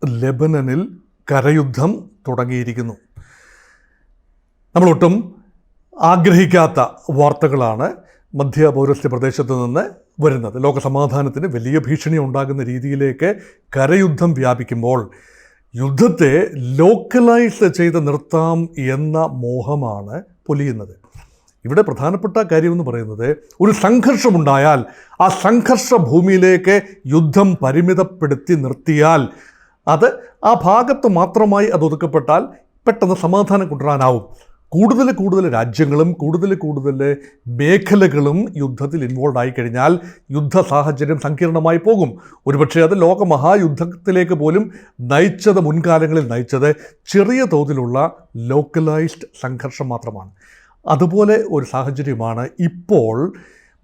ലെബനനിൽ കരയുദ്ധം തുടങ്ങിയിരിക്കുന്നു. നമ്മളൊട്ടും ആഗ്രഹിക്കാത്ത വാർത്തകളാണ് മധ്യ പൗരസ്ത്യ പ്രദേശത്ത് നിന്ന് വരുന്നത്. ലോകസമാധാനത്തിന് വലിയ ഭീഷണി ഉണ്ടാകുന്ന രീതിയിലേക്ക് കരയുദ്ധം വ്യാപിക്കുമ്പോൾ യുദ്ധത്തെ ലോക്കലൈസ് ചെയ്ത് നിർത്താം എന്ന മോഹമാണ് പൊലിയുന്നത്. ഇവിടെ പ്രധാനപ്പെട്ട കാര്യമെന്ന് പറയുന്നത്, ഒരു സംഘർഷമുണ്ടായാൽ ആ സംഘർഷ ഭൂമിയിലേക്ക് യുദ്ധം പരിമിതപ്പെടുത്തി നിർത്തിയാൽ അത് ആ ഭാഗത്ത് മാത്രമായി അത് ഒതുക്കപ്പെട്ടാൽ പെട്ടെന്ന് സമാധാനം കൊണ്ടുവരാനാവും. കൂടുതൽ രാജ്യങ്ങളും കൂടുതൽ മേഖലകളും യുദ്ധത്തിൽ ഇൻവോൾവ് ആയി കഴിഞ്ഞാൽ യുദ്ധ സാഹചര്യം സങ്കീർണമായി പോകും. ഒരുപക്ഷെ അത് ലോകമഹായുദ്ധത്തിലേക്ക് പോലും മുൻകാലങ്ങളിൽ നയിച്ചത് ചെറിയ തോതിലുള്ള ലോക്കലൈസ്ഡ് സംഘർഷം മാത്രമാണ്. അതുപോലെ ഒരു സാഹചര്യമാണ് ഇപ്പോൾ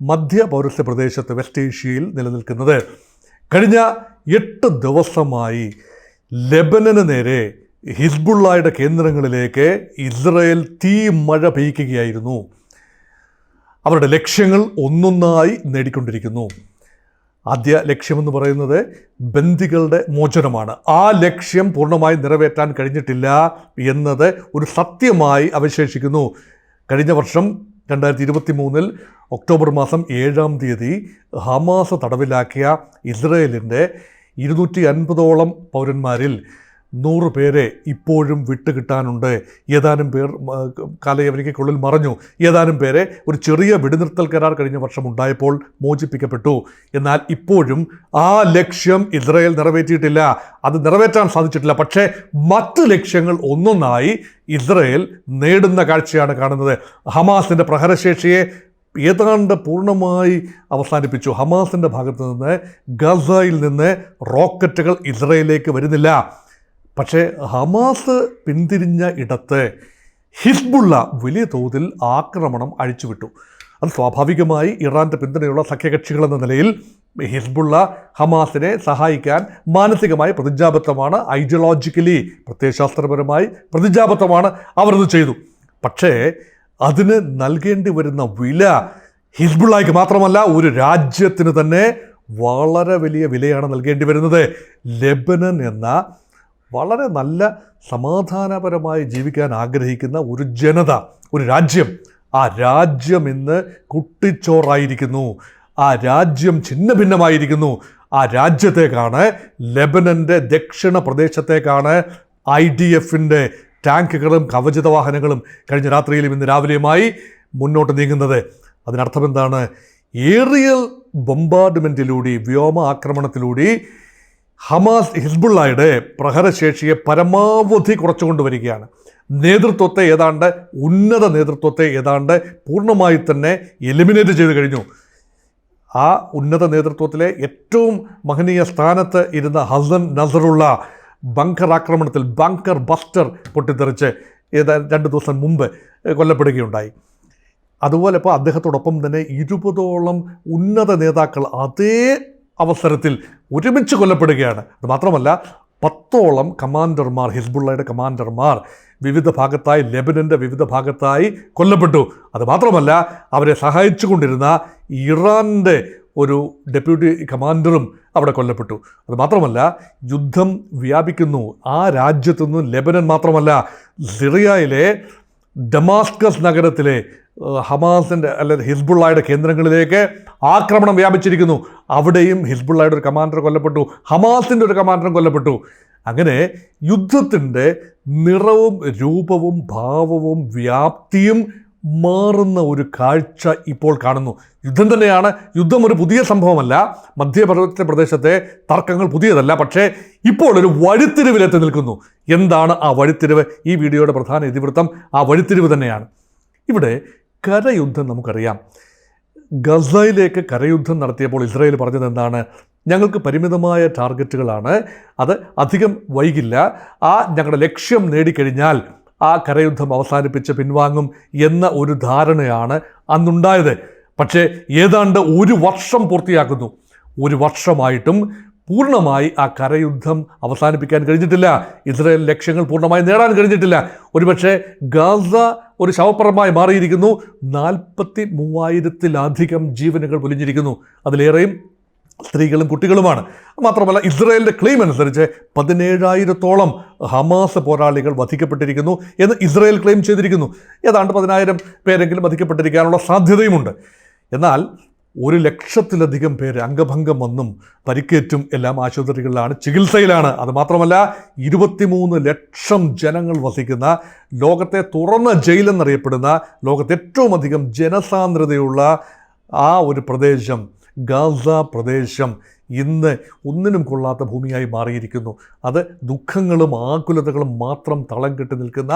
മധ്യ പൗരസ്ത്യ പ്രദേശത്ത് വെസ്റ്റ് ഏഷ്യയിൽ നിലനിൽക്കുന്നത്. കഴിഞ്ഞ 8 ദിവസമായി ലെബനന് നേരെ ഹിസ്ബുള്ളയുടെ കേന്ദ്രങ്ങളിലേക്ക് ഇസ്രയേൽ തീ മഴ പെയ്യ്ക്കുകയായിരുന്നു. അവരുടെ ലക്ഷ്യങ്ങൾ ഒന്നൊന്നായി നേടിക്കൊണ്ടിരിക്കുന്നു. ആദ്യ ലക്ഷ്യമെന്ന് പറയുന്നത് ബന്ദികളുടെ മോചനമാണ്. ആ ലക്ഷ്യം പൂർണ്ണമായി നിറവേറ്റാൻ കഴിഞ്ഞിട്ടില്ല എന്നത് ഒരു സത്യമായി അവശേഷിക്കുന്നു. കഴിഞ്ഞ വർഷം 2023 ഒക്ടോബർ മാസം 7-ാം തീയതി ഹമാസ് തടവിലാക്കിയ ഇസ്രയേലിൻ്റെ 250ഓളം പൗരന്മാരിൽ 100 പേരെ ഇപ്പോഴും വിട്ടുകിട്ടാനുണ്ട്. ഏതാനും പേർ കാലയവനിക്കുള്ളിൽ മറഞ്ഞു. ഏതാനും പേരെ ഒരു ചെറിയ വെടിനിർത്തൽ കരാർ കഴിഞ്ഞ വർഷം ഉണ്ടായപ്പോൾ മോചിപ്പിക്കപ്പെട്ടു. എന്നാൽ ഇപ്പോഴും ആ ലക്ഷ്യം ഇസ്രയേൽ നിറവേറ്റിയിട്ടില്ല. അത് നിറവേറ്റാൻ സാധിച്ചിട്ടില്ല. പക്ഷേ മറ്റ് ലക്ഷ്യങ്ങൾ ഒന്നൊന്നായി ഇസ്രയേൽ നേടുന്ന കാഴ്ചയാണ് കാണുന്നത്. ഹമാസിൻ്റെ പ്രഹരശേഷിയെ ഏതാണ്ട് പൂർണ്ണമായി അവസാനിപ്പിച്ചു. ഹമാസിൻ്റെ ഭാഗത്ത് നിന്ന് ഗസയിൽ നിന്ന് റോക്കറ്റുകൾ ഇസ്രയേലിലേക്ക് വരുന്നില്ല. പക്ഷേ ഹമാസ് പിന്തിരിഞ്ഞ ഇടത്ത് ഹിസ്ബുള്ള വലിയ തോതിൽ ആക്രമണം അഴിച്ചുവിട്ടു. അത് സ്വാഭാവികമായി ഇറാൻ്റെ പിന്തുണയുള്ള സഖ്യകക്ഷികളെന്ന നിലയിൽ ഹിസ്ബുള്ള ഹമാസിനെ സഹായിക്കാൻ മാനസികമായി പ്രതിജ്ഞാബദ്ധമാണ്. ഐഡിയോളജിക്കലി പ്രത്യയശാസ്ത്രപരമായി പ്രതിജ്ഞാബദ്ധമാണ്. അവരത് ചെയ്തു. പക്ഷേ അതിന് നൽകേണ്ടി വരുന്ന വില ഹിസ്ബുള്ളയ്ക്ക് മാത്രമല്ല, ഒരു രാജ്യത്തിന് തന്നെ വളരെ വലിയ വിലയാണ് നൽകേണ്ടി വരുന്നത്. ലെബനൻ എന്ന വളരെ നല്ല സമാധാനപരമായി ജീവിക്കാൻ ആഗ്രഹിക്കുന്ന ഒരു ജനത, ഒരു രാജ്യം, ആ രാജ്യം ഇന്ന് കുട്ടിച്ചോറായിരിക്കുന്നു. ആ രാജ്യം ഛിന്ന ഭിന്നമായിരിക്കുന്നു. ആ രാജ്യത്തേക്കാണ്, ലെബനൻ്റെ ദക്ഷിണ പ്രദേശത്തേക്കാണ് IDFൻ്റെ ടാങ്കുകളും കവചിത വാഹനങ്ങളും കഴിഞ്ഞ രാത്രിയിലും ഇന്ന് രാവിലെയുമായി മുന്നോട്ട് നീങ്ങുന്നത്. അതിനർത്ഥം എന്താണ്? ഏറിയൽ ബൊംബാർഡ്മെൻറ്റിലൂടെ, വ്യോമ ആക്രമണത്തിലൂടെ ഹമാസ് ഹിസ്ബുള്ളയുടെ പ്രഹരശേഷിയെ പരമാവധി കുറച്ചുകൊണ്ടുവരികയാണ്. ഉന്നത നേതൃത്വത്തെ ഏതാണ്ട് പൂർണ്ണമായി തന്നെ എലിമിനേറ്റ് ചെയ്തു കഴിഞ്ഞു. ആ ഉന്നത നേതൃത്വത്തിലെ ഏറ്റവും മഹനീയ സ്ഥാനത്ത് ഇരുന്ന ഹസൻ നസറുള്ള ബങ്കർ ആക്രമണത്തിൽ, ബങ്കർ ബസ്റ്റർ പൊട്ടിത്തെറിച്ച് 2 ദിവസം മുമ്പ് കൊല്ലപ്പെടുകയുണ്ടായി. അതുപോലെ ഇപ്പോൾ അദ്ദേഹത്തോടൊപ്പം തന്നെ 20ഓളം ഉന്നത നേതാക്കൾ അതേ അവസരത്തിൽ ഒരുമിച്ച് കൊല്ലപ്പെടുകയാണ്. അത് മാത്രമല്ല 10ഓളം കമാൻഡർമാർ, ഹിസ്ബുള്ളയുടെ കമാൻഡർമാർ വിവിധ ഭാഗത്തായി, ലെബനൻ്റെ വിവിധ ഭാഗത്തായി കൊല്ലപ്പെട്ടു. അത് മാത്രമല്ല അവരെ സഹായിച്ചു കൊണ്ടിരുന്ന ഇറാൻ്റെ ഒരു ഡെപ്യൂട്ടി കമാൻഡറും അവിടെ കൊല്ലപ്പെട്ടു. അത് മാത്രമല്ല യുദ്ധം വ്യാപിക്കുന്നു. ആ രാജ്യത്തുനിന്ന് ലെബനൻ മാത്രമല്ല, സിറിയയിലെ ഡമാസ്കസ് നഗരത്തിലെ ഹമാസിൻ്റെ അല്ലെങ്കിൽ ഹിസ്ബുള്ളയുടെ കേന്ദ്രങ്ങളിലേക്ക് ആക്രമണം വ്യാപിച്ചിരിക്കുന്നു. അവിടെയും ഹിസ്ബുള്ളയുടെ ഒരു കമാൻഡർ കൊല്ലപ്പെട്ടു, ഹമാസിൻ്റെ ഒരു കമാൻഡറും കൊല്ലപ്പെട്ടു. അങ്ങനെ യുദ്ധത്തിൻ്റെ നിറവും രൂപവും ഭാവവും വ്യാപ്തിയും മാറുന്ന ഒരു കാഴ്ച ഇപ്പോൾ കാണുന്നു. യുദ്ധം തന്നെയാണ്. യുദ്ധം ഒരു പുതിയ സംഭവമല്ല. മധ്യപർവ്വത പ്രദേശത്തെ തർക്കങ്ങൾ പുതിയതല്ല. പക്ഷേ ഇപ്പോൾ ഒരു വഴിത്തിരിവിലെത്തി നിൽക്കുന്നു. എന്താണ് ആ വഴിത്തിരിവ്? ഈ വീഡിയോയുടെ പ്രധാന ഇതിവൃത്തം ആ വഴിത്തിരിവ് തന്നെയാണ്. ഇവിടെ കരയുദ്ധം നമുക്കറിയാം. ഗസയിലേക്ക് കരയുദ്ധം നടത്തിയപ്പോൾ ഇസ്രായേൽ പറഞ്ഞത് എന്താണ്? ഞങ്ങൾക്ക് പരിമിതമായ ടാർഗറ്റുകളാണ്, അത് അധികം വൈകില്ല, ഞങ്ങളുടെ ലക്ഷ്യം നേടിക്കഴിഞ്ഞാൽ ആ കരയുദ്ധം അവസാനിപ്പിച്ച് പിൻവാങ്ങും എന്ന ഒരു ധാരണയാണ് അന്നുണ്ടായത്. പക്ഷേ ഏതാണ്ട് 1 വർഷം പൂർത്തിയാക്കുന്നു. 1 വർഷമായിട്ടും പൂർണ്ണമായി ആ കരയുദ്ധം അവസാനിപ്പിക്കാൻ കഴിഞ്ഞിട്ടില്ല. ഇസ്രായേൽ ലക്ഷ്യങ്ങൾ പൂർണ്ണമായി നേടാൻ കഴിഞ്ഞിട്ടില്ല. ഒരുപക്ഷെ ഗാസ ഒരു ശവപ്പറമ്പായി മാറിയിരിക്കുന്നു. 43,000-ത്തിലധികം ജീവനുകൾ പൊലിഞ്ഞിരിക്കുന്നു. അതിലേറെയും സ്ത്രീകളും കുട്ടികളുമാണ്. മാത്രമല്ല ഇസ്രായേലിൻ്റെ ക്ലെയിം അനുസരിച്ച് 17,000-ഓളം ഹമാസ് പോരാളികൾ വധിക്കപ്പെട്ടിരിക്കുന്നു എന്ന് ഇസ്രായേൽ ക്ലെയിം ചെയ്തിരിക്കുന്നു. ഏതാണ്ട് 10,000 പേരെങ്കിലും വധിക്കപ്പെട്ടിരിക്കാനുള്ള സാധ്യതയുമുണ്ട്. എന്നാൽ 1,00,000-ലധികം പേര് അംഗഭംഗം വന്നും പരിക്കേറ്റും എല്ലാം ആശുപത്രികളിലാണ്, ചികിത്സയിലാണ്. അതുമാത്രമല്ല 23 ലക്ഷം ജനങ്ങൾ വസിക്കുന്ന ലോകത്തെ തുറന്ന ജയിലെന്നറിയപ്പെടുന്ന ലോകത്തെ ഏറ്റവും അധികം ജനസാന്ദ്രതയുള്ള ആ ഒരു പ്രദേശം, ഗാസ പ്രദേശം, ഇന്ന് ഒന്നിനും കൊള്ളാത്ത ഭൂമിയായി മാറിയിരിക്കുന്നു. അത് ദുഃഖങ്ങളും ആകുലതകളും മാത്രം തളം കെട്ടി നിൽക്കുന്ന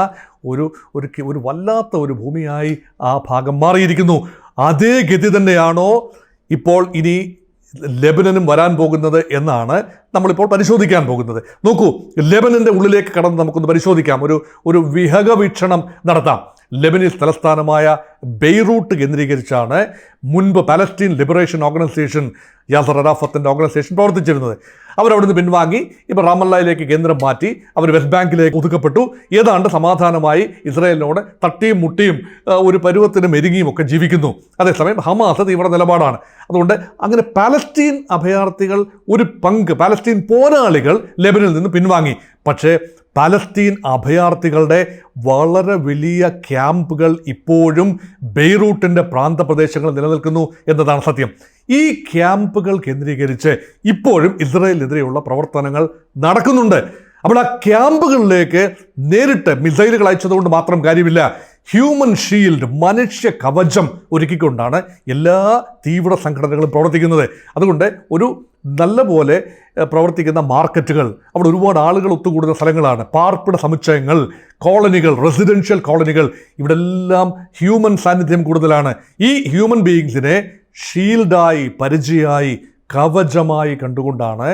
ഒരു വല്ലാത്ത ഒരു ഭൂമിയായി ആ ഭാഗം മാറിയിരിക്കുന്നു. അതേ ഗതി തന്നെയാണോ ഇപ്പോൾ ഇനി ലെബനനും വരാൻ പോകുന്നത് എന്നാണ് നമ്മളിപ്പോൾ പരിശോധിക്കാൻ പോകുന്നത്. നോക്കൂ, ലെബനൻ്റെ ഉള്ളിലേക്ക് കടന്ന് നമുക്കൊന്ന് പരിശോധിക്കാം, ഒരു വിഹക വീക്ഷണം നടത്താം. ലെബനീസ് തലസ്ഥാനമായ ബെയ്റൂട്ട് കേന്ദ്രീകരിച്ചാണ് മുൻപ് പാലസ്റ്റീൻ ലിബറേഷൻ ഓർഗനൈസേഷൻ, യാസർ അറാഫത്തിൻ്റെ ഓർഗനൈസേഷൻ പ്രവർത്തിച്ചിരുന്നത്. അവരവിടുന്ന് പിൻവാങ്ങി ഇപ്പോൾ റാമല്ലയിലേക്ക് കേന്ദ്രം മാറ്റി. അവർ വെസ്റ്റ് ബാങ്കിലേക്ക് ഒതുക്കപ്പെട്ടു. ഏതാണ്ട് സമാധാനമായി ഇസ്രായേലിനോട് തട്ടിയും മുട്ടിയും ഒരു പരുവത്തിനും എരുങ്ങിയും ഒക്കെ ജീവിക്കുന്നു. അതേസമയം ഹമാസ് തീവ്ര നിലപാടാണ്. അതുകൊണ്ട് അങ്ങനെ പാലസ്റ്റീൻ അഭയാർത്ഥികൾ ഒരു പങ്ക്, പാലസ്റ്റീൻ പോരാളികൾ ലെബനിൽ നിന്ന് പിൻവാങ്ങി. പക്ഷേ പാലസ്റ്റീൻ അഭയാർത്ഥികളുടെ വളരെ വലിയ ക്യാമ്പുകൾ ഇപ്പോഴും ബെയ്റൂട്ടിൻ്റെ പ്രാന്തപ്രദേശങ്ങളിൽ നിലനിൽക്കുന്നു എന്നതാണ് സത്യം. ഈ ക്യാമ്പുകൾ കേന്ദ്രീകരിച്ച് ഇപ്പോഴും ഇസ്രായേലിനെതിരെയുള്ള പ്രവർത്തനങ്ങൾ നടക്കുന്നുണ്ട്. അപ്പോൾ ആ ക്യാമ്പുകളിലേക്ക് നേരിട്ട് മിസൈലുകൾ അയച്ചതുകൊണ്ട് മാത്രം കാര്യമില്ല. ഹ്യൂമൻ ഷീൽഡ്, മനുഷ്യ കവചം ഒരുക്കിക്കൊണ്ടാണ് എല്ലാ തീവ്ര സംഘടനകളും പ്രവർത്തിക്കുന്നത്. അതുകൊണ്ട് ഒരു നല്ലപോലെ പ്രവർത്തിക്കുന്ന മാർക്കറ്റുകൾ, അവിടെ ഒരുപാട് ആളുകൾ ഒത്തുകൂടുന്ന സ്ഥലങ്ങളാണ്, പാർപ്പിട സമുച്ചയങ്ങൾ, കോളനികൾ, റെസിഡൻഷ്യൽ കോളനികൾ, ഇവിടെ എല്ലാം ഹ്യൂമൻ സാന്നിധ്യം കൂടുതലാണ്. ഈ ഹ്യൂമൻ ബീയിങ്സിനെ ഷീൽഡായി, പരിചയമായി, കവചമായി കണ്ടുകൊണ്ടാണ്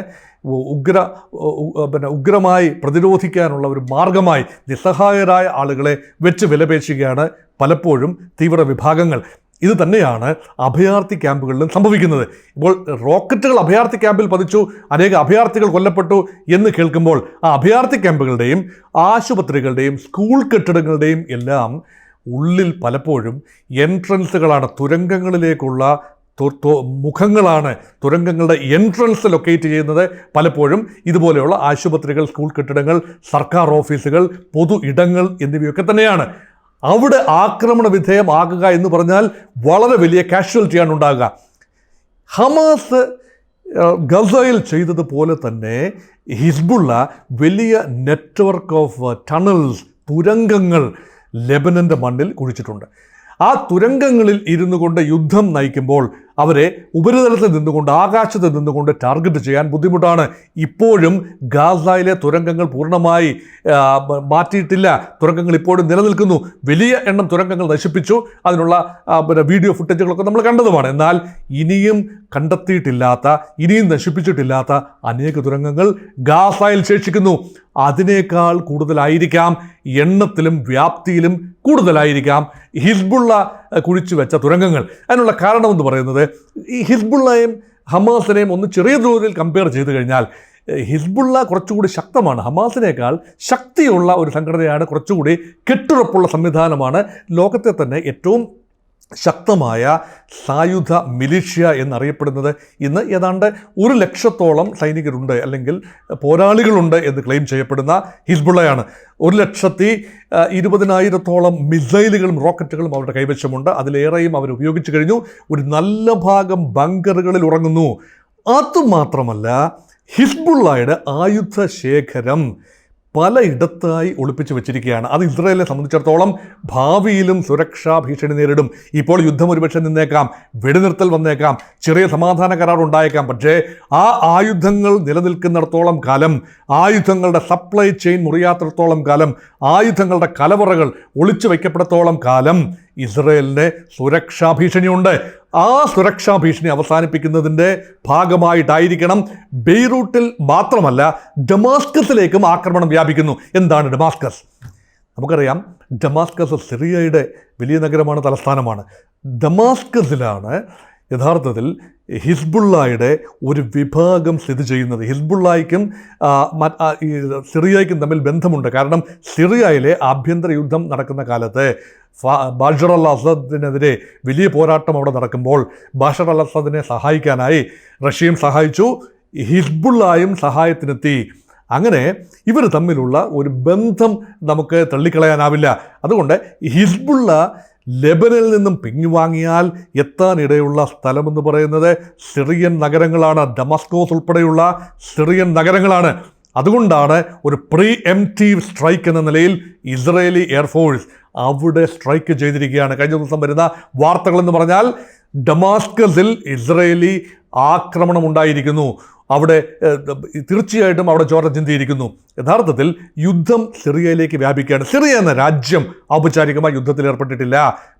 ഉഗ്രമായി പ്രതിരോധിക്കാനുള്ള ഒരു മാർഗമായി നിസ്സഹായരായ ആളുകളെ വെച്ച് വിലപേശുകയാണ് പലപ്പോഴും തീവ്ര വിഭാഗങ്ങൾ. ഇത് തന്നെയാണ് അഭയാർത്ഥി ക്യാമ്പുകളിലും സംഭവിക്കുന്നത്. ഇപ്പോൾ റോക്കറ്റുകൾ അഭയാർത്ഥി ക്യാമ്പിൽ പതിച്ചു, അനേക അഭയാർത്ഥികൾ കൊല്ലപ്പെട്ടു എന്ന് കേൾക്കുമ്പോൾ ആ അഭയാർത്ഥി ക്യാമ്പുകളുടെയും ആശുപത്രികളുടെയും സ്കൂൾ കെട്ടിടങ്ങളുടെയും എല്ലാം ഉള്ളിൽ പലപ്പോഴും എൻട്രൻസുകളാണ്, തുരങ്കങ്ങളിലേക്കുള്ള മുഖങ്ങളാണ്. തുരങ്കങ്ങളുടെ എൻട്രൻസ് ലൊക്കേറ്റ് ചെയ്യുന്നത് പലപ്പോഴും ഇതുപോലെയുള്ള ആശുപത്രികൾ, സ്കൂൾ കെട്ടിടങ്ങൾ, സർക്കാർ ഓഫീസുകൾ, പൊതു ഇടങ്ങൾ എന്നിവയൊക്കെ തന്നെയാണ്. അവിടെ ആക്രമണ വിധേയമാകുക എന്ന് പറഞ്ഞാൽ വളരെ വലിയ കാഷ്വാലിറ്റിയാണ് ഉണ്ടാകുക. ഹമാസ് ഗസയിൽ ചെയ്തതുപോലെ തന്നെ ഹിസ്ബുള്ള വലിയ നെറ്റ്വർക്ക് ഓഫ് ടണൽസ്, തുരങ്കങ്ങൾ ലെബനൻ്റെ മണ്ണിൽ കുഴിച്ചിട്ടുണ്ട്. ആ തുരങ്കങ്ങളിൽ ഇരുന്നു കൊണ്ട് യുദ്ധം നയിക്കുമ്പോൾ അവരെ ഉപരിതലത്തിൽ നിന്നുകൊണ്ട്, ആകാശത്ത് നിന്നുകൊണ്ട് ടാർഗറ്റ് ചെയ്യാൻ ബുദ്ധിമുട്ടാണ്. ഇപ്പോഴും ഗാസയിലെ തുരങ്കങ്ങൾ പൂർണ്ണമായി മാറ്റിയിട്ടില്ല. തുരങ്കങ്ങൾ ഇപ്പോഴും നിലനിൽക്കുന്നു. വലിയ എണ്ണം തുരങ്കങ്ങൾ നശിപ്പിച്ചു. അതിനുള്ള വീഡിയോ ഫുട്ടേജുകളൊക്കെ നമ്മൾ കണ്ടതുമാണ്. എന്നാൽ ഇനിയും കണ്ടെത്തിയിട്ടില്ലാത്ത, ഇനിയും നശിപ്പിച്ചിട്ടില്ലാത്ത അനേക തുരങ്കങ്ങൾ ഗാസയിൽ ശേഷിക്കുന്നു. അതിനേക്കാൾ കൂടുതലായിരിക്കാം, എണ്ണത്തിലും വ്യാപ്തിയിലും കൂടുതലായിരിക്കാം ഹിസ്ബുള്ള കുഴിച്ചു വെച്ച തുരങ്കങ്ങൾ. അതിനുള്ള കാരണമെന്ന് പറയുന്നത്, ഈ ഹിസ്ബുള്ളയും ഹമാസിനെയും ഒന്ന് ചെറിയ തോതിൽ കമ്പയർ ചെയ്ത് കഴിഞ്ഞാൽ ഹിസ്ബുള്ള കുറച്ചുകൂടി ശക്തമാണ്. ഹമാസിനേക്കാൾ ശക്തിയുള്ള ഒരു സംഘടനയാണ്, കുറച്ചുകൂടി കെട്ടുറപ്പുള്ള സംവിധാനമാണ്. ലോകത്തെ തന്നെ ഏറ്റവും ശക്തമായ സായുധ മിലിഷ്യ എന്നറിയപ്പെടുന്നത് ഇന്ന് ഏതാണ്ട് 100,000-ഓളം സൈനികരുണ്ട്, അല്ലെങ്കിൽ പോരാളികളുണ്ട് എന്ന് ക്ലെയിം ചെയ്യപ്പെടുന്ന ഹിസ്ബുള്ളയാണ്. 1,20,000-ഓളം മിസൈലുകളും റോക്കറ്റുകളും അവരുടെ കൈവശമുണ്ട്. അതിലേറെയും അവർ ഉപയോഗിച്ചു കഴിഞ്ഞു. ഒരു നല്ല ഭാഗം ബങ്കറുകളിൽ ഉറങ്ങുന്നു. അതുമാത്രമല്ല, ഹിസ്ബുള്ളയുടെ ആയുധ ശേഖരം പലയിടത്തായി ഒളിപ്പിച്ചു വെച്ചിരിക്കുകയാണ്. അത് ഇസ്രായേലിനെ സംബന്ധിച്ചിടത്തോളം ഭാവിയിലും സുരക്ഷാ ഭീഷണി നേരിടും. ഇപ്പോൾ യുദ്ധം ഒരുപക്ഷെ നിന്നേക്കാം, വെടിനിർത്തൽ വന്നേക്കാം, ചെറിയ സമാധാന കരാർ ഉണ്ടായേക്കാം. പക്ഷേ ആ ആയുധങ്ങൾ നിലനിൽക്കുന്നിടത്തോളം കാലം, ആയുധങ്ങളുടെ സപ്ലൈ ചെയിൻ മുറിയാത്തിടത്തോളം കാലം, ആയുധങ്ങളുടെ കലവറകൾ ഒളിച്ചു വയ്ക്കപ്പെടത്തോളം കാലം ഇസ്രായേലിന് സുരക്ഷാ ഭീഷണിയുണ്ട്. ആ സുരക്ഷാ ഭീഷണി അവസാനിപ്പിക്കുന്നതിൻ്റെ ഭാഗമായിട്ടായിരിക്കണം ബെയ്റൂട്ടിൽ മാത്രമല്ല ഡമാസ്കസിലേക്കും ആക്രമണം വ്യാപിക്കുന്നു. എന്താണ് ഡമാസ്കസ്? നമുക്കറിയാം, ഡമാസ്കസ് സിറിയയുടെ വലിയ നഗരമാണ്, തലസ്ഥാനമാണ്. ഡമാസ്കസിലാണ് യഥാർത്ഥത്തിൽ ഹിസ്ബുള്ളയുടെ ഒരു വിഭാഗം സ്ഥിതി ചെയ്യുന്നത്. ഹിസ്ബുള്ളയ്ക്കും ഈ സിറിയയ്ക്കും തമ്മിൽ ബന്ധമുണ്ട്. കാരണം സിറിയയിലെ ആഭ്യന്തര യുദ്ധം നടക്കുന്ന കാലത്ത് ബഷർ അൽ അസദിനെതിരെ വലിയ പോരാട്ടം അവിടെ നടക്കുമ്പോൾ ബഷർ അൽ അസദിനെ സഹായിക്കാനായി റഷ്യയും സഹായിച്ചു, ഹിസ്ബുള്ളയും സഹായത്തിനെത്തി. അങ്ങനെ ഇവർ തമ്മിലുള്ള ഒരു ബന്ധം നമുക്ക് തള്ളിക്കളയാനാവില്ല. അതുകൊണ്ട് ഹിസ്ബുള്ള ലെബനിൽ നിന്നും പിൻവാങ്ങിയാൽ എത്താനിടയുള്ള സ്ഥലമെന്ന് പറയുന്നത് സിറിയൻ നഗരങ്ങളാണ്. ഡമാസ്കോസ് ഉൾപ്പെടെയുള്ള സിറിയൻ നഗരങ്ങളാണ്. അതുകൊണ്ടാണ് ഒരു പ്രീ എംപ്റ്റീവ് സ്ട്രൈക്ക് എന്ന നിലയിൽ ഇസ്രയേലി എയർഫോഴ്സ് അവിടെ സ്ട്രൈക്ക് ചെയ്തിരിക്കുകയാണ്. കഴിഞ്ഞ ദിവസം വരുന്ന വാർത്തകളെന്ന് പറഞ്ഞാൽ ഡമാസ്കസിൽ ഇസ്രയേലി ആക്രമണം ഉണ്ടായിരിക്കുന്നു. അവിടെ തീർച്ചയായിട്ടും അവിടെ ചോര ചിന്തിയിരിക്കുന്നു. യഥാർത്ഥത്തിൽ യുദ്ധം സിറിയയിലേക്ക് വ്യാപിക്കുകയാണ്. സിറിയ എന്ന രാജ്യം ഔപചാരികമായി യുദ്ധത്തിൽ ഏർപ്പെട്ടിട്ടില്ല.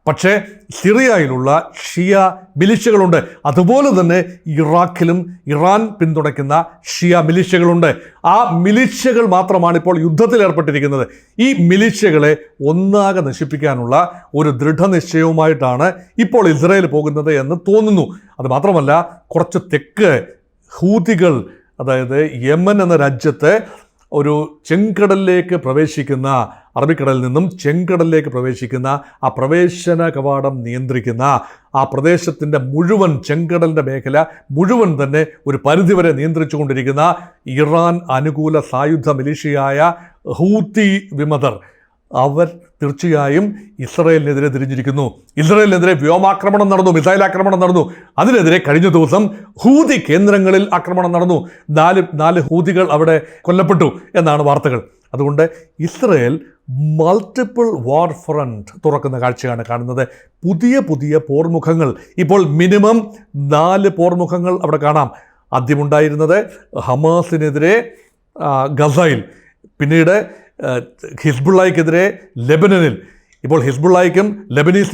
പക്ഷേ സിറിയയിലുള്ള ഷിയ മിലിഷ്യകളുണ്ട്. അതുപോലെ തന്നെ ഇറാഖിലും ഇറാൻ പിന്തുണയ്ക്കുന്ന ഷിയ മിലിഷ്യകളുണ്ട്. ആ മിലിഷ്യകൾ മാത്രമാണ് ഇപ്പോൾ യുദ്ധത്തിൽ ഏർപ്പെട്ടിരിക്കുന്നത്. ഈ മിലിഷ്യകളെ ഒന്നാകെ നശിപ്പിക്കാനുള്ള ഒരു ദൃഢനിശ്ചയവുമായിട്ടാണ് ഇപ്പോൾ ഇസ്രായേൽ പോകുന്നത് എന്ന് തോന്നുന്നു. അത് മാത്രമല്ല, കുറച്ച് തെക്ക് ഹൂതികൾ, അതായത് യമൻ എന്ന രാജ്യത്തെ ഒരു ചെങ്കടലിലേക്ക് പ്രവേശിക്കുന്ന, അറബിക്കടലിൽ നിന്നും ചെങ്കടലിലേക്ക് പ്രവേശിക്കുന്ന ആ പ്രവേശന കവാടം നിയന്ത്രിക്കുന്ന ആ പ്രദേശത്തിൻ്റെ മുഴുവൻ, ചെങ്കടലിൻ്റെ മേഖല മുഴുവൻ തന്നെ ഒരു പരിധിവരെ നിയന്ത്രിച്ചു കൊണ്ടിരിക്കുന്ന ഇറാൻ അനുകൂല സായുധ മിലിഷ്യയായ ഹൂതി വിമതർ, അവർ തീർച്ചയായും ഇസ്രായേലിനെതിരെ തിരിഞ്ഞിരിക്കുന്നു. ഇസ്രായേലിനെതിരെ വ്യോമാക്രമണം നടന്നു, മിസൈൽ ആക്രമണം നടന്നു. അതിനെതിരെ കഴിഞ്ഞ ദിവസം ഹൂതി കേന്ദ്രങ്ങളിൽ ആക്രമണം നടന്നു. നാല് ഹൂതികൾ അവിടെ കൊല്ലപ്പെട്ടു എന്നാണ് വാർത്തകൾ. അതുകൊണ്ട് ഇസ്രായേൽ മൾട്ടിപ്പിൾ വാർ ഫ്രണ്ട് തുറക്കുന്ന കാഴ്ചയാണ് കാണുന്നത്. പുതിയ പോർമുഖങ്ങൾ, ഇപ്പോൾ മിനിമം 4 പോർമുഖങ്ങൾ അവിടെ കാണാം. ആദ്യമുണ്ടായിരുന്നത് ഹമാസിനെതിരെ ഗസയിൽ, പിന്നീട് ഹിസ്ബുള്ളയ്ക്കെതിരെ ലെബനനിൽ, ഇപ്പോൾ ഹിസ്ബുള്ളയ്ക്കും ലെബനീസ്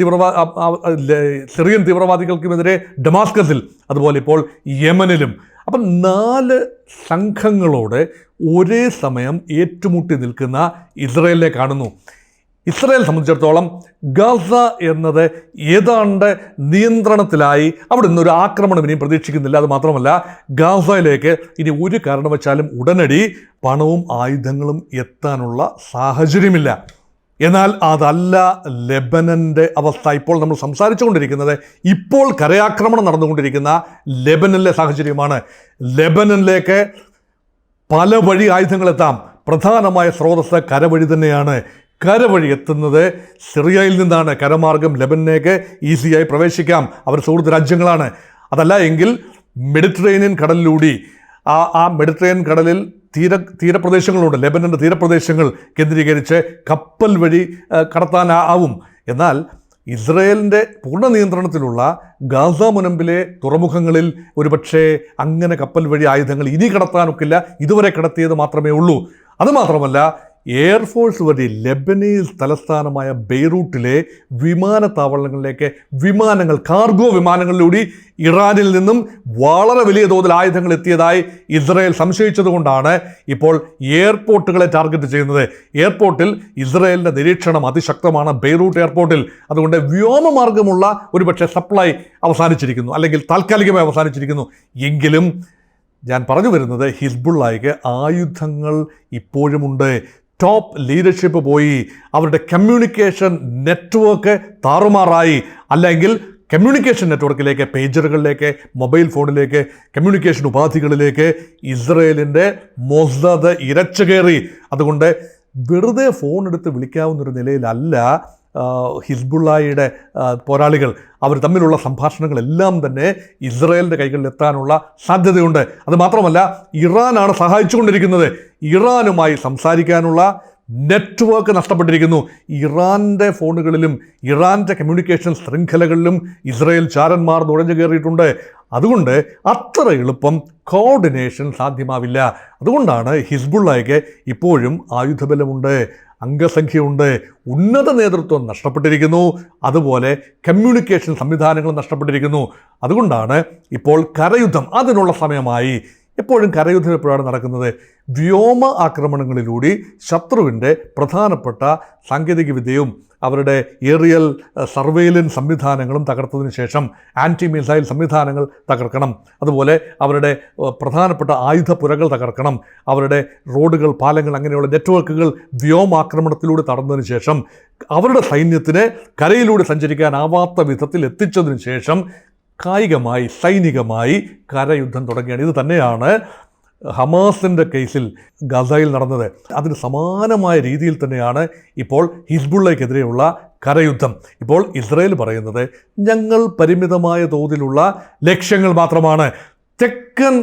സിറിയൻ തീവ്രവാദികൾക്കുമെതിരെ ഡമാസ്കസിൽ, അതുപോലെ ഇപ്പോൾ യമനിലും. അപ്പം 4 സംഘങ്ങളോട് ഒരേ സമയം ഏറ്റുമുട്ടി നിൽക്കുന്ന ഇസ്രായേലിനെ കാണുന്നു. ഇസ്രായേൽ സംബന്ധിച്ചിടത്തോളം ഗസ എന്നത് ഏതാണ്ട് നിയന്ത്രണത്തിലായി. അവിടെ നിന്നൊരു ആക്രമണം ഇനിയും പ്രതീക്ഷിക്കുന്നില്ല. അത് മാത്രമല്ല, ഗസയിലേക്ക് ഇനി ഒരു കാരണവശാലും ഉടനടി പണവും ആയുധങ്ങളും എത്താനുള്ള സാഹചര്യമില്ല. എന്നാൽ അതല്ല ലെബനൻ്റെ അവസ്ഥ. ഇപ്പോൾ നമ്മൾ സംസാരിച്ചു കൊണ്ടിരിക്കുന്നത് ഇപ്പോൾ കരയാക്രമണം നടന്നുകൊണ്ടിരിക്കുന്ന ലെബനനിലെ സാഹചര്യമാണ്. ലെബനനിലേക്ക് പല വഴി ആയുധങ്ങളെത്താം. പ്രധാനമായ സ്രോതസ്സ് കരവഴി തന്നെയാണ്. കരവഴി എത്തുന്നത് സിറിയയിൽ നിന്നാണ്. കരമാർഗം ലെബനിലേക്ക് ഈസിയായി പ്രവേശിക്കാം. അവർ സുഹൃത്ത് രാജ്യങ്ങളാണ്. അതല്ല എങ്കിൽ മെഡിറ്ററേനിയൻ കടലിലൂടെ ആ മെഡിറ്ററേനിയൻ കടലിൽ തീരപ്രദേശങ്ങളുണ്ട്. ലെബനൻ്റെ തീരപ്രദേശങ്ങൾ കേന്ദ്രീകരിച്ച് കപ്പൽ വഴി കടത്താനാവും. എന്നാൽ ഇസ്രായേലിൻ്റെ പൂർണ്ണ നിയന്ത്രണത്തിലുള്ള ഗാസ മുനമ്പിലെ തുറമുഖങ്ങളിൽ ഒരുപക്ഷെ അങ്ങനെ കപ്പൽ വഴി ആയുധങ്ങൾ ഇനി കടത്താനൊക്കില്ല. ഇതുവരെ കടത്തിയത് മാത്രമേ ഉള്ളൂ. അതുമാത്രമല്ല, എയർഫോഴ്സ് വഴി ലെബനീസ് തലസ്ഥാനമായ ബെയ്റൂട്ടിലെ വിമാനത്താവളങ്ങളിലേക്ക് വിമാനങ്ങൾ, കാർഗോ വിമാനങ്ങളിലൂടെ ഇറാനിൽ നിന്നും വളരെ വലിയ തോതിൽ ആയുധങ്ങൾ എത്തിയതായി ഇസ്രായേൽ സംശയിച്ചതുകൊണ്ടാണ് ഇപ്പോൾ എയർപോർട്ടുകളെ ടാർഗറ്റ് ചെയ്യുന്നത്. എയർപോർട്ടിൽ ഇസ്രായേലിൻ്റെ നിരീക്ഷണം അതിശക്തമാണ്, ബെയ്റൂട്ട് എയർപോർട്ടിൽ. അതുകൊണ്ട് വ്യോമമാർഗമുള്ള ഒരുപക്ഷെ സപ്ലൈ അവസാനിച്ചിരിക്കുന്നു, അല്ലെങ്കിൽ താൽക്കാലികമായി അവസാനിച്ചിരിക്കുന്നു. എങ്കിലും ഞാൻ പറഞ്ഞു വരുന്നത്, ഹിസ്ബുള്ളയ്ക്ക് ആയുധങ്ങൾ ഇപ്പോഴുമുണ്ട്. ടോപ്പ് ലീഡർഷിപ്പ് പോയി. അവരുടെ കമ്മ്യൂണിക്കേഷൻ നെറ്റ്വർക്ക് താറുമാറായി. അല്ലെങ്കിൽ കമ്മ്യൂണിക്കേഷൻ നെറ്റ്വർക്കിലേക്ക്, പേജറുകളിലേക്ക്, മൊബൈൽ ഫോണിലേക്ക്, കമ്മ്യൂണിക്കേഷൻ ഉപാധികളിലേക്ക് ഇസ്രായേലിൻ്റെ മൊസാദ് ഇരച്ചു കയറി. അതുകൊണ്ട് വെറുതെ ഫോൺ എടുത്ത് വിളിക്കാവുന്നൊരു നിലയിലല്ല ഹിസ്ബുള്ളയുടെ പോരാളികൾ. അവർ തമ്മിലുള്ള സംഭാഷണങ്ങളെല്ലാം തന്നെ ഇസ്രായേലിൻ്റെ കൈകളിൽ എത്താനുള്ള സാധ്യതയുണ്ട്. അതുമാത്രമല്ല, ഇറാനാണ് സഹായിച്ചുകൊണ്ടിരിക്കുന്നത്. ഇറാനുമായി സംസാരിക്കാനുള്ള നെറ്റ്വർക്ക് നഷ്ടപ്പെട്ടിരിക്കുന്നു. ഇറാൻ്റെ ഫോണുകളിലും ഇറാൻ്റെ കമ്മ്യൂണിക്കേഷൻ ശൃംഖലകളിലും ഇസ്രായേൽ ചാരന്മാർ നുഴഞ്ഞു കയറിയിട്ടുണ്ട്. അതുകൊണ്ട് അത്ര എളുപ്പം കോർഡിനേഷൻ സാധ്യമാവില്ല. അതുകൊണ്ടാണ് ഹിസ്ബുള്ളയ്ക്ക് ഇപ്പോഴും ആയുധബലമുണ്ട്, അംഗസംഖ്യയുണ്ട്, ഉന്നത നേതൃത്വം നഷ്ടപ്പെട്ടിരിക്കുന്നു, അതുപോലെ കമ്മ്യൂണിക്കേഷൻ സംവിധാനങ്ങൾ നഷ്ടപ്പെട്ടിരിക്കുന്നു. അതുകൊണ്ടാണ് ഇപ്പോൾ കരയുദ്ധം അതിനുള്ള സമയമായി. എപ്പോഴും കരയുദ്ധം എപ്പോഴാണ് നടക്കുന്നത്? വ്യോമ ആക്രമണങ്ങളിലൂടെ ശത്രുവിൻ്റെ പ്രധാനപ്പെട്ട സാങ്കേതികവിദ്യയും അവരുടെ ഏറിയൽ സർവെയിലൻസ് സംവിധാനങ്ങളും തകർത്തതിന് ശേഷം ആൻറ്റി മിസൈൽ സംവിധാനങ്ങൾ തകർക്കണം, അതുപോലെ അവരുടെ പ്രധാനപ്പെട്ട ആയുധപ്പുരകൾ തകർക്കണം, അവരുടെ റോഡുകൾ, പാലങ്ങൾ, അങ്ങനെയുള്ള നെറ്റ്വർക്കുകൾ വ്യോമാക്രമണത്തിലൂടെ തടഞ്ഞതിന് ശേഷം അവരുടെ സൈന്യത്തിന് കരയിലൂടെ സഞ്ചരിക്കാനാവാത്ത വിധത്തിൽ എത്തിച്ചതിന് ശേഷം കായികമായി, സൈനികമായി കരയുദ്ധം തുടങ്ങിയാണ്. ഇത് തന്നെയാണ് ഹമാസിൻ്റെ കേസിൽ ഗസയിൽ നടന്നത്. അതിന് സമാനമായ രീതിയിൽ തന്നെയാണ് ഇപ്പോൾ ഹിസ്ബുള്ളയ്ക്കെതിരെയുള്ള കരയുദ്ധം. ഇപ്പോൾ ഇസ്രയേൽ പറയുന്നത് ഞങ്ങൾ പരിമിതമായ തോതിലുള്ള ലക്ഷ്യങ്ങൾ മാത്രമാണ്, തെക്കൻ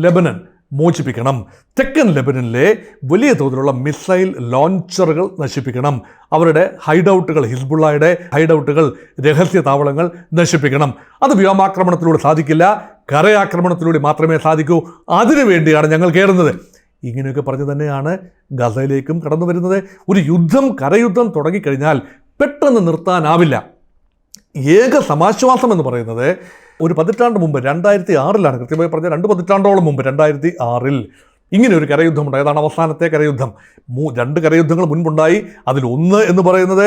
ലെബനൻ മോചിപ്പിക്കണം, തെക്കൻ ലെബനനിലെ വലിയ തോതിലുള്ള മിസൈൽ ലോഞ്ചറുകൾ നശിപ്പിക്കണം, അവരുടെ ഹൈഡൗട്ടുകൾ, ഹിസ്ബുള്ളയുടെ ഹൈഡൗട്ടുകൾ, രഹസ്യ താവളങ്ങൾ നശിപ്പിക്കണം. അത് വ്യോമാക്രമണത്തിലൂടെ സാധിക്കില്ല, കരയാക്രമണത്തിലൂടെ മാത്രമേ സാധിക്കൂ, അതിനുവേണ്ടിയാണ് ഞങ്ങൾ കയറുന്നത്. ഇങ്ങനെയൊക്കെ പറഞ്ഞു തന്നെയാണ് ഗസയിലേക്കും കടന്നു വരുന്നത്. ഒരു യുദ്ധം, കരയുദ്ധം തുടങ്ങിക്കഴിഞ്ഞാൽ പെട്ടെന്ന് നിർത്താനാവില്ല. ഏക സമാശ്വാസം എന്ന് പറയുന്നത് ഒരു പതിറ്റാണ്ട് മുമ്പ് 2006 കൃത്യമായി പറഞ്ഞാൽ 2 പതിറ്റാണ്ടോളം മുമ്പ് 2006 ഇങ്ങനെ ഒരു കരയുദ്ധമുണ്ടായി. അതാണ് അവസാനത്തെ കരയുദ്ധം. 2 കരയുദ്ധങ്ങൾ മുൻപുണ്ടായി. അതിലൊന്ന് എന്ന് പറയുന്നത്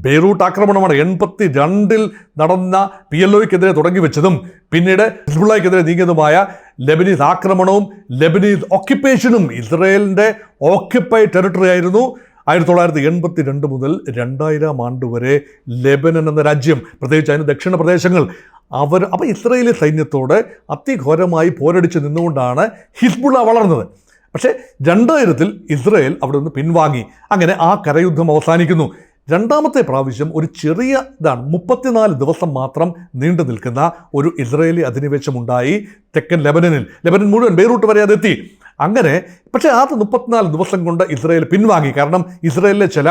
ബെയ്റൂട്ട് ആക്രമണമാണ്. 82 നടന്ന PLOയ്ക്കെതിരെ തുടങ്ങി വെച്ചതും പിന്നീട് ഹിസ്ബുള്ളയ്ക്കെതിരെ നീങ്ങിയതുമായ ലെബനീസ് ആക്രമണവും ലെബനീസ് ഓക്യുപ്പേഷനും. ഇസ്രയേലിൻ്റെ ഓക്യുപ്പൈഡ് ടെറിട്ടറി ആയിരുന്നു 1982 മുതൽ 2000 വരെ ലെബനൻ എന്ന രാജ്യം, പ്രത്യേകിച്ച് അതിന് ദക്ഷിണ പ്രദേശങ്ങൾ. അപ്പോൾ ഇസ്രയേലി സൈന്യത്തോട് അതിഘോരമായി പോരടിച്ച് നിന്നുകൊണ്ടാണ് ഹിസ്ബുള്ള വളർന്നത്. പക്ഷേ 2000 ഇസ്രയേൽ അവിടെ നിന്ന് പിൻവാങ്ങി. അങ്ങനെ ആ കരയുദ്ധം അവസാനിക്കുന്നു. രണ്ടാമത്തെ പ്രാവശ്യം ഒരു ചെറിയ 34 ദിവസം മാത്രം നീണ്ടു നിൽക്കുന്ന ഒരു ഇസ്രയേലി അധിനിവേശമുണ്ടായി തെക്കൻ ലെബനനിൽ. ലെബനൻ മുഴുവൻ ബെയ്റൂട്ട് വരെ അതെത്തി. അങ്ങനെ പക്ഷേ ആ 34 ദിവസം കൊണ്ട് ഇസ്രയേൽ പിൻവാങ്ങി. കാരണം ഇസ്രയേലിലെ ചില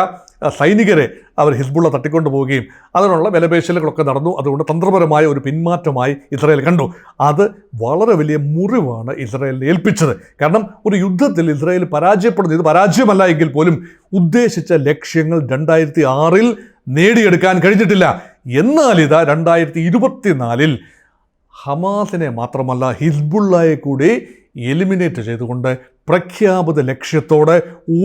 സൈനികരെ അവർ ഹിസ്ബുള്ള തട്ടിക്കൊണ്ടു പോവുകയും അതിനുള്ള വിലപേശലുകളൊക്കെ നടന്നു. അതുകൊണ്ട് തന്ത്രപരമായ ഒരു പിന്മാറ്റമായി ഇസ്രയേൽ കണ്ടു. അത് വളരെ വലിയ മുറിവാണ് ഇസ്രയേലിനെ ഏൽപ്പിച്ചത്. കാരണം ഒരു യുദ്ധത്തിൽ ഇസ്രയേൽ പരാജയപ്പെടുന്നു. ഇത് പരാജയമല്ല എങ്കിൽ പോലും ഉദ്ദേശിച്ച ലക്ഷ്യങ്ങൾ 2006 നേടിയെടുക്കാൻ കഴിഞ്ഞിട്ടില്ല. എന്നാൽ ഇതാ 2024 ഹമാസിനെ മാത്രമല്ല ഹിസ്ബുള്ളയെ കൂടി എലിമിനേറ്റ് ചെയ്തുകൊണ്ട് പ്രഖ്യാപിത ലക്ഷ്യത്തോടെ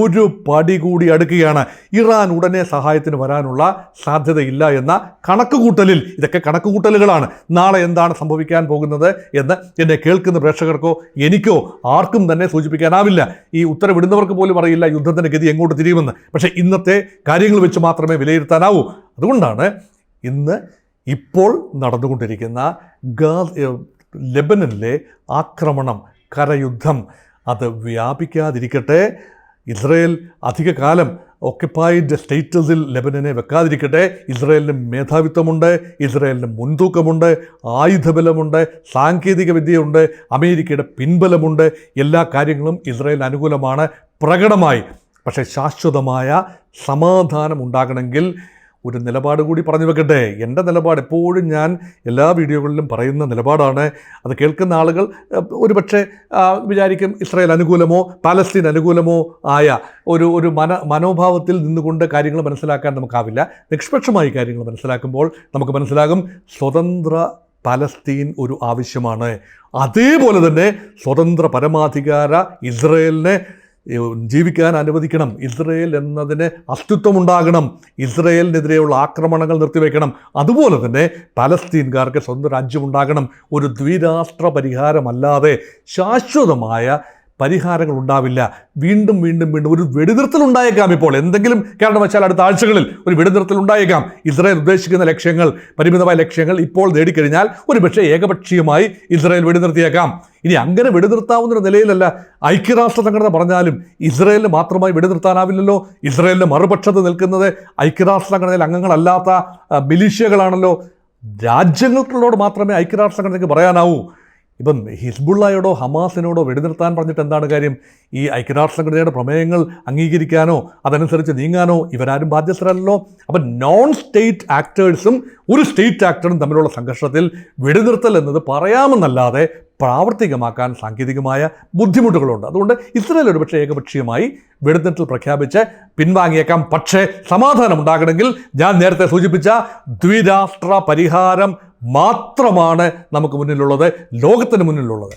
ഒരു പടി കൂടി അടുക്കുകയാണ്. ഇറാൻ ഉടനെ സഹായത്തിന് വരാനുള്ള സാധ്യതയില്ല എന്ന കണക്കുകൂട്ടലിൽ, ഇതൊക്കെ കണക്കുകൂട്ടലുകളാണ്, നാളെ എന്താണ് സംഭവിക്കാൻ പോകുന്നത് എന്ന് എന്നെ കേൾക്കുന്ന പ്രേക്ഷകർക്കോ എനിക്കോ ആർക്കും തന്നെ സൂചിപ്പിക്കാനാവില്ല. ഈ ഉത്തരവിടുന്നവർക്ക് പോലും അറിയില്ല യുദ്ധത്തിൻ്റെ ഗതി എങ്ങോട്ട് തിരിയുമെന്ന്. പക്ഷേ ഇന്നത്തെ കാര്യങ്ങൾ വെച്ച് മാത്രമേ വിലയിരുത്താനാവൂ. അതുകൊണ്ടാണ് ഇപ്പോൾ നടന്നുകൊണ്ടിരിക്കുന്ന ലെബനനിലെ ആക്രമണം, കരയുദ്ധം അത് വ്യാപിക്കാതിരിക്കട്ടെ. ഇസ്രയേൽ അധികകാലം ഓക്യുപ്പൈഡ് സ്റ്റേറ്റസിൽ ലെബനനെ വെക്കാതിരിക്കട്ടെ. ഇസ്രയേലിന് മേധാവിത്വമുണ്ട്, ഇസ്രയേലിന് മുൻതൂക്കമുണ്ട്, ആയുധബലമുണ്ട്, സാങ്കേതിക വിദ്യയുണ്ട്, അമേരിക്കയുടെ പിൻബലമുണ്ട്. എല്ലാ കാര്യങ്ങളും ഇസ്രയേലിന് അനുകൂലമാണ് പ്രകടമായി. പക്ഷേ ശാശ്വതമായ സമാധാനം ഉണ്ടാകണമെങ്കിൽ ഒരു നിലപാട് കൂടി പറഞ്ഞു വെക്കട്ടെ. എൻ്റെ നിലപാട് എപ്പോഴും ഞാൻ എല്ലാ വീഡിയോകളിലും പറയുന്ന നിലപാടാണ്. അത് കേൾക്കുന്ന ആളുകൾ ഒരുപക്ഷെ വിചാരിക്കും ഇസ്രായേൽ അനുകൂലമോ പാലസ്തീൻ അനുകൂലമോ ആയ ഒരു മനോഭാവത്തിൽ നിന്നുകൊണ്ട് കാര്യങ്ങൾ മനസ്സിലാക്കാൻ നമുക്കാവില്ല. നിഷ്പക്ഷമായി കാര്യങ്ങൾ മനസ്സിലാക്കുമ്പോൾ നമുക്ക് മനസ്സിലാകും സ്വതന്ത്ര പലസ്തീൻ ഒരു ആവശ്യമാണ്. അതേപോലെ തന്നെ സ്വതന്ത്ര പരമാധികാര ഇസ്രയേലിനെ ജീവിക്കാൻ അനുവദിക്കണം. ഇസ്രയേൽ എന്നതിന് അസ്തിത്വമുണ്ടാകണം. ഇസ്രയേലിനെതിരെയുള്ള ആക്രമണങ്ങൾ നിർത്തിവെക്കണം. അതുപോലെ തന്നെ പലസ്തീൻകാർക്ക് സ്വന്തം രാജ്യമുണ്ടാകണം. ഒരു ദ്വിരാഷ്ട്ര പരിഹാരമല്ലാതെ ശാശ്വതമായ പരിഹാരങ്ങൾ ഉണ്ടാവില്ല. വീണ്ടും ഒരു വെടിനിർത്തൽ ഉണ്ടായേക്കാം. ഇപ്പോൾ എന്തെങ്കിലും കാരണവശാൽ അടുത്ത ആഴ്ചകളിൽ ഒരു വെടിനിർത്തൽ ഉണ്ടായേക്കാം. ഇസ്രായേൽ ഉദ്ദേശിക്കുന്ന ലക്ഷ്യങ്ങൾ, പരിമിതമായ ലക്ഷ്യങ്ങൾ ഇപ്പോൾ നേടിക്കഴിഞ്ഞാൽ ഒരുപക്ഷെ ഏകപക്ഷീയമായി ഇസ്രായേൽ വെടിനിർത്തിയേക്കാം. ഇനി അങ്ങനെ വെടിനിർത്താവുന്ന നിലയിലല്ല ഐക്യരാഷ്ട്ര സംഘടന പറഞ്ഞാലും ഇസ്രായേലിന് മാത്രമായി വെടിനിർത്താനാവില്ലല്ലോ. ഇസ്രായേലിൻ്റെ മറുപക്ഷത്ത് നിൽക്കുന്നത് ഐക്യരാഷ്ട്ര സംഘടനയിൽ അംഗങ്ങളല്ലാത്ത മിലീഷ്യകളാണല്ലോ. രാജ്യങ്ങളോട് മാത്രമേ ഐക്യരാഷ്ട്ര സംഘടനയ്ക്ക് പറയാനാവൂ. ഇപ്പം ഹിസ്ബുള്ളയോടോ ഹമാസിനോടോ വെടിനിർത്താൻ പറഞ്ഞിട്ട് എന്താണ് കാര്യം? ഈ ഐക്യരാഷ്ട്ര സംഘടനയുടെ പ്രമേയങ്ങൾ അംഗീകരിക്കാനോ അതനുസരിച്ച് നീങ്ങാനോ ഇവരാരും ബാധ്യസ്ഥരല്ലോ. അപ്പം നോൺ സ്റ്റേറ്റ് ആക്ടേഴ്സും ഒരു സ്റ്റേറ്റ് ആക്ടറും തമ്മിലുള്ള സംഘർഷത്തിൽ വെടിനിർത്തൽ എന്നത് പറയാമെന്നല്ലാതെ പ്രാവർത്തികമാക്കാൻ സാങ്കേതികമായ ബുദ്ധിമുട്ടുകളുണ്ട്. അതുകൊണ്ട് ഇസ്രായേൽ ഒരുപക്ഷെ ഏകപക്ഷീയമായി വെടിനിർത്തൽ പ്രഖ്യാപിച്ച് പിൻവാങ്ങിയേക്കാം. പക്ഷേ സമാധാനം ഉണ്ടാകണമെങ്കിൽ ഞാൻ നേരത്തെ സൂചിപ്പിച്ച ദ്വിരാഷ്ട്ര പരിഹാരം മാത്രമാണ് നമുക്ക് മുന്നിലുള്ളത്, ലോകത്തിന് മുന്നിലുള്ളത്.